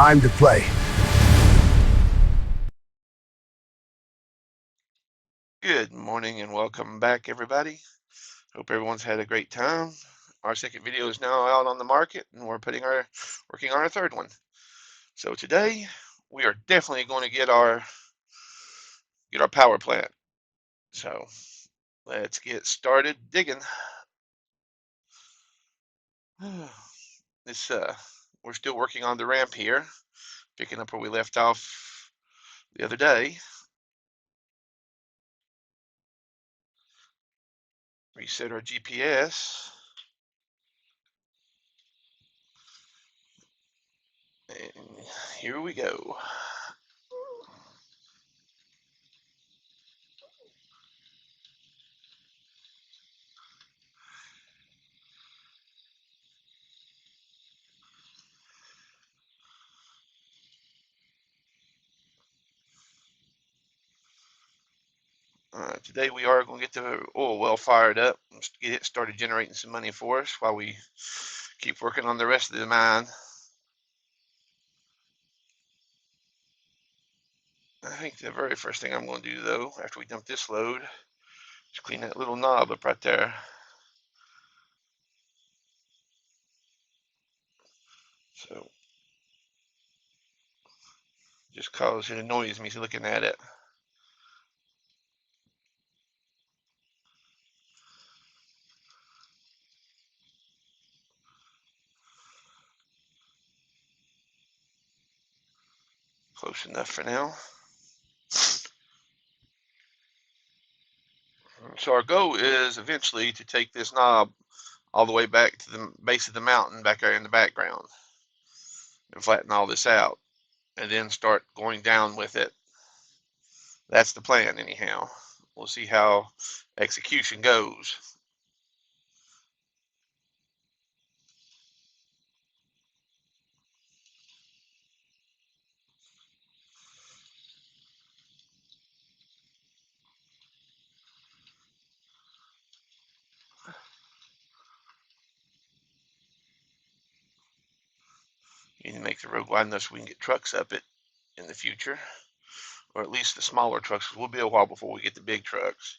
Time to play. Good morning and welcome back, everybody. Hope everyone's had a great time. Our second video is now out on the market, and we're working on our third one. So today we are definitely going to get our power plant. So let's get started digging. This we're still working on the ramp here, picking up where we left off the other day. Reset our GPS. And here we go. Today we are going to get the oil well fired up, get it started generating some money for us while we keep working on the rest of the mine. I think the very first thing I'm going to do, though, after we dump this load, is clean that little knob up right there. So, just cause it annoys me looking at it. Close enough for now. So our goal is eventually to take this knob all the way back to the base of the mountain back there in the background and flatten all this out and then start going down with it. That's the plan anyhow. We'll see how execution goes. You need to make the road wide enough so we can get trucks up it in the future, or at least the smaller trucks, because we'll be a while before we get the big trucks.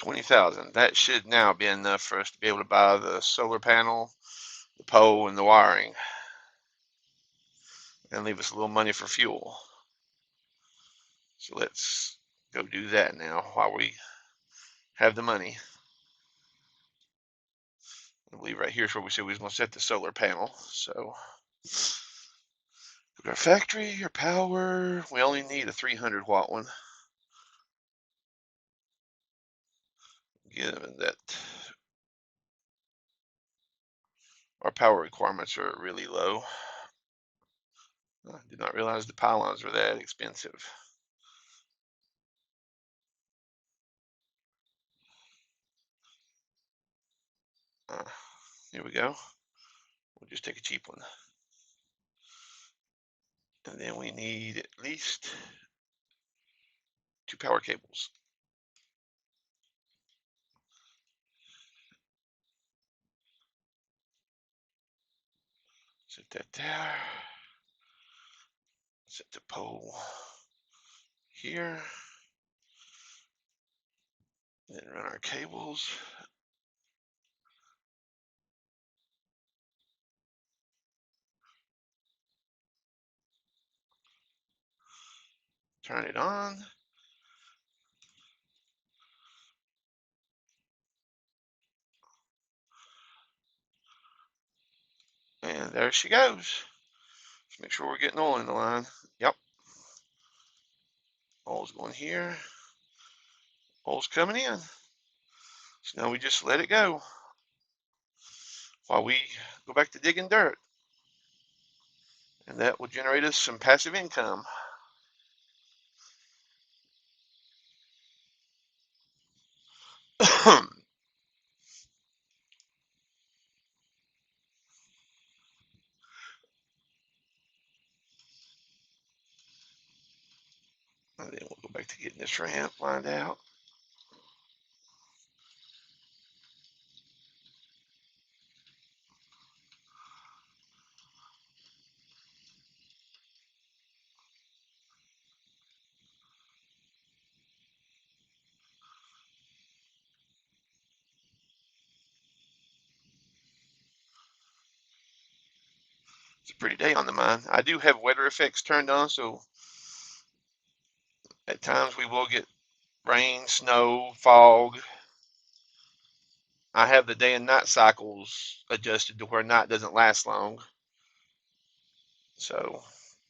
$20,000. That should now be enough for us to be able to buy the solar panel, the pole, and the wiring, and leave us a little money for fuel. So let's go do that now while we have the money. I believe right here is where we said we was going to set the solar panel. So our factory, your power, we only need a 300 watt one. Given that our power requirements are really low. I did not realize the pylons were that expensive. Here we go. We'll just take a cheap one. And then we need at least 2 power cables. Set that there. Set the pole here. Then run our cables. Turn it on. And there she goes. Let's make sure we're getting oil in the line. Yep. Oil's going here. Oil's coming in. So now we just let it go while we go back to digging dirt. And that will generate us some passive income. And then we'll go back to getting this ramp lined out. It's a pretty day on the mine. I do have weather effects turned on, so at times we will get rain, snow, fog. I have the day and night cycles adjusted to where night doesn't last long. So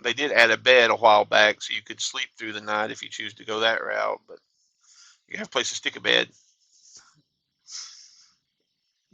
they did add a bed a while back so you could sleep through the night if you choose to go that route, but you have a place to stick a bed.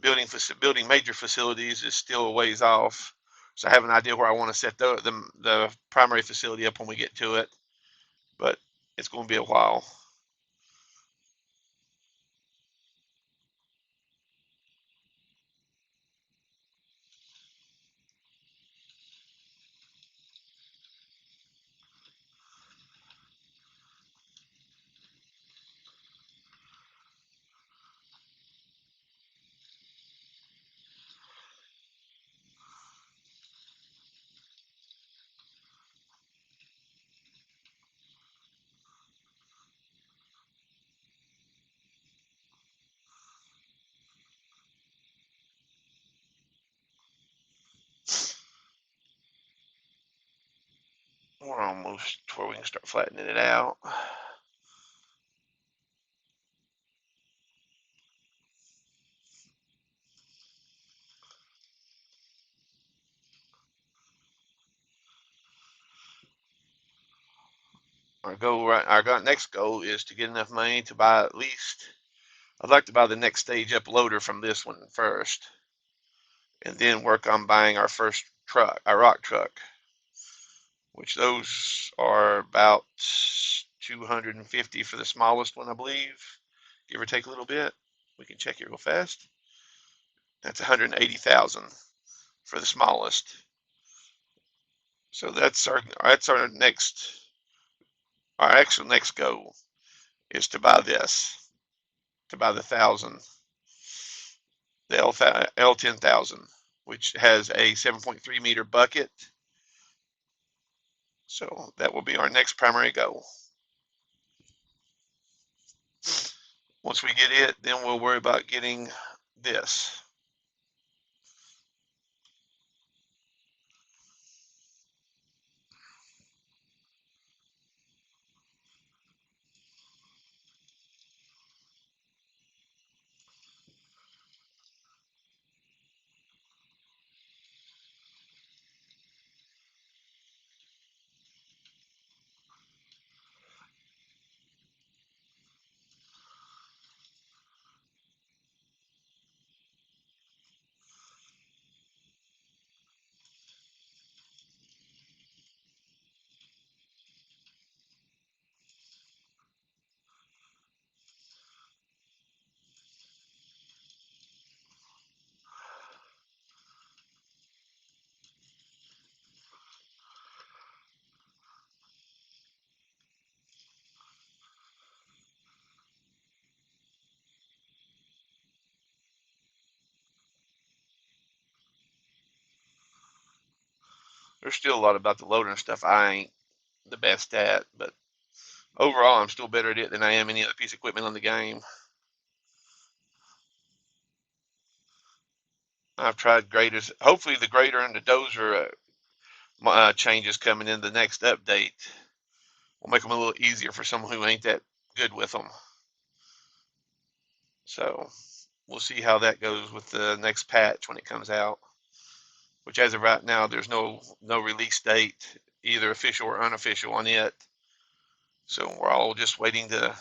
Building major facilities is still a ways off. So I have an idea where I want to set the primary facility up when we get to it, but it's going to be a while. We're almost to where we can start flattening it out. Our next goal is to get enough money to buy at least. I'd like to buy the next stage up loader from this one first, and then work on buying our first truck, our rock truck, which those are about 250 for the smallest one, I believe, give or take a little bit. We can check it real fast. That's 180,000 for the smallest. So our actual next goal is to buy this, to buy the 1,000, the L10,000, which has a 7.3 meter bucket. So that will be our next primary goal. Once we get it, then we'll worry about getting this. There's still a lot about the loader and stuff I ain't the best at, but overall I'm still better at it than I am any other piece of equipment on the game. I've tried graders. Hopefully the grader and the dozer changes coming in the next update will make them a little easier for someone who ain't that good with them. So we'll see how that goes with the next patch when it comes out. Which as of right now, there's no release date, either official or unofficial, on it. So we're all just waiting to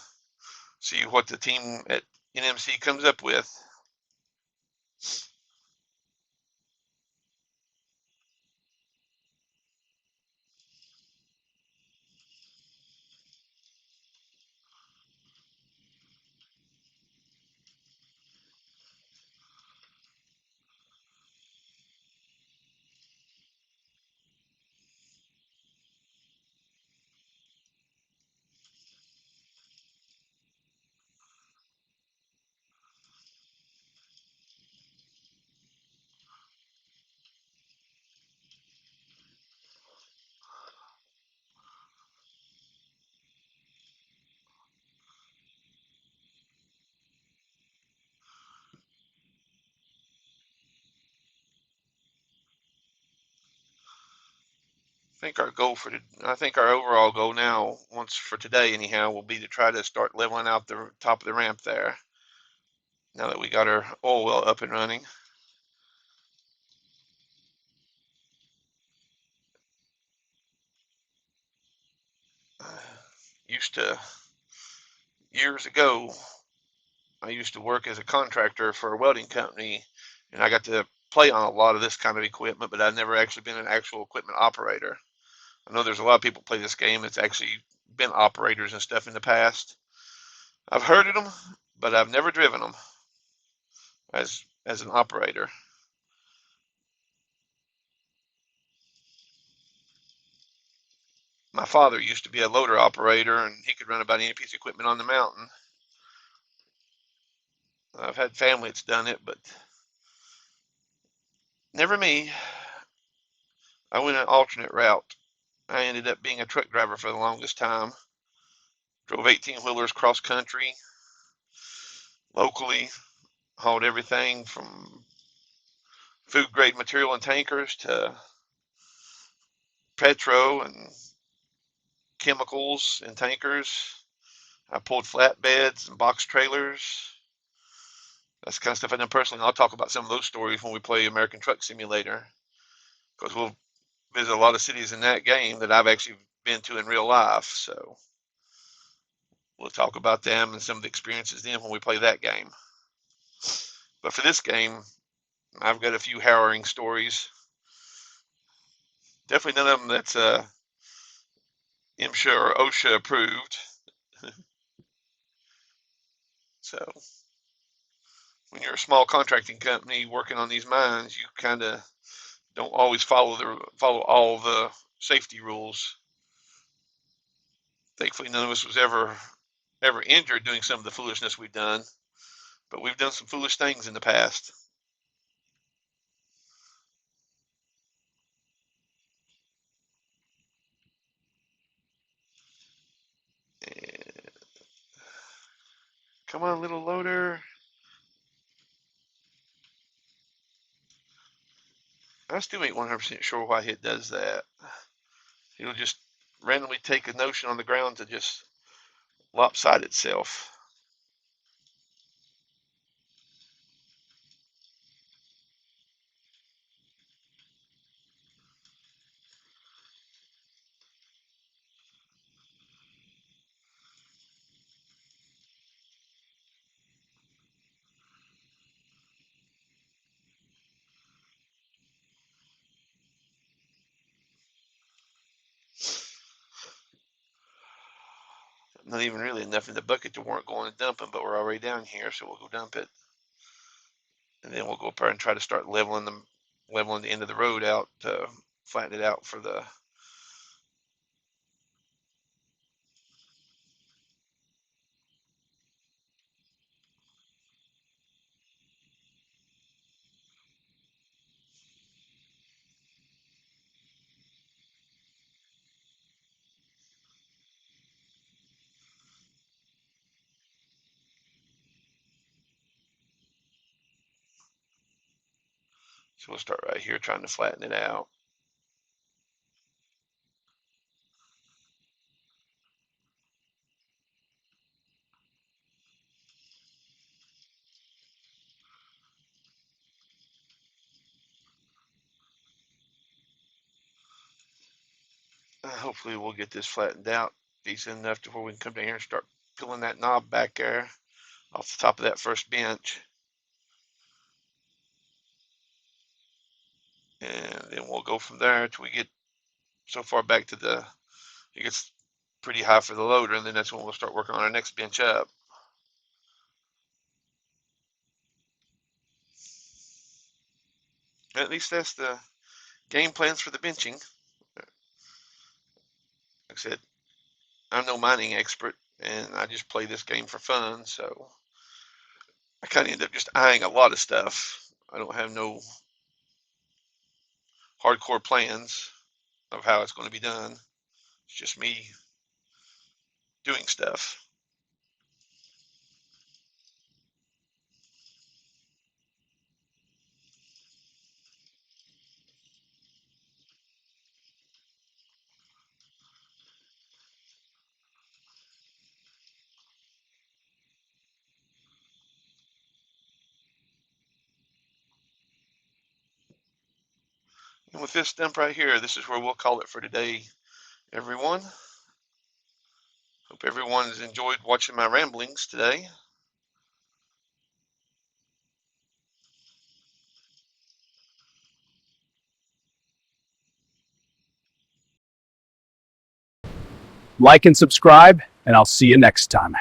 see what the team at NMC comes up with. I think our overall goal now, once for today anyhow, will be to try to start leveling out the top of the ramp there. Now that we got our oil well up and running. Used to Years ago, I used to work as a contractor for a welding company, and I got to play on a lot of this kind of equipment, but I've never actually been an actual equipment operator. I know there's a lot of people play this game that's actually been operators and stuff in the past. I've heard of them, but I've never driven them as an operator. My father used to be a loader operator, and he could run about any piece of equipment on the mountain. I've had family that's done it, but never me. I went an alternate route. I ended up being a truck driver for the longest time. Drove 18 wheelers cross country, locally, hauled everything from food grade material in tankers to petro and chemicals in tankers. I pulled flatbeds and box trailers. That's the kind of stuff I done personally. And I'll talk about some of those stories when we play American Truck Simulator, because we'll visit a lot of cities in that game that I've actually been to in real life. So we'll talk about them and some of the experiences then when we play that game. But for this game, I've got a few harrowing stories. Definitely none of them that's MSHA or OSHA approved. So when you're a small contracting company working on these mines, you kind of don't always follow all the safety rules. Thankfully, none of us was ever injured doing some of the foolishness we've done, but we've done some foolish things in the past. And come on, little loader. I still ain't 100% sure why it does that. It'll just randomly take a notion on the ground to just lopside itself. Not even really enough in the bucket to warrant going and dumping, but we're already down here, so we'll go dump it. And then we'll go up there and try to start leveling the end of the road out to flatten it out for the. So we'll start right here trying to flatten it out. Hopefully we'll get this flattened out decent enough to where we can come down here and start peeling that knob back there off the top of that first bench. And then we'll go from there till we get so far back to it gets pretty high for the loader, and then that's when we'll start working on our next bench up. At least that's the game plans for the benching. Like I said, I'm no mining expert, and I just play this game for fun, so I kind of end up just eyeing a lot of stuff. I don't have no hardcore plans of how it's going to be done. It's just me doing stuff. And with this stump right here, this is where we'll call it for today, everyone. Hope everyone's enjoyed watching my ramblings today. Like and subscribe, and I'll see you next time.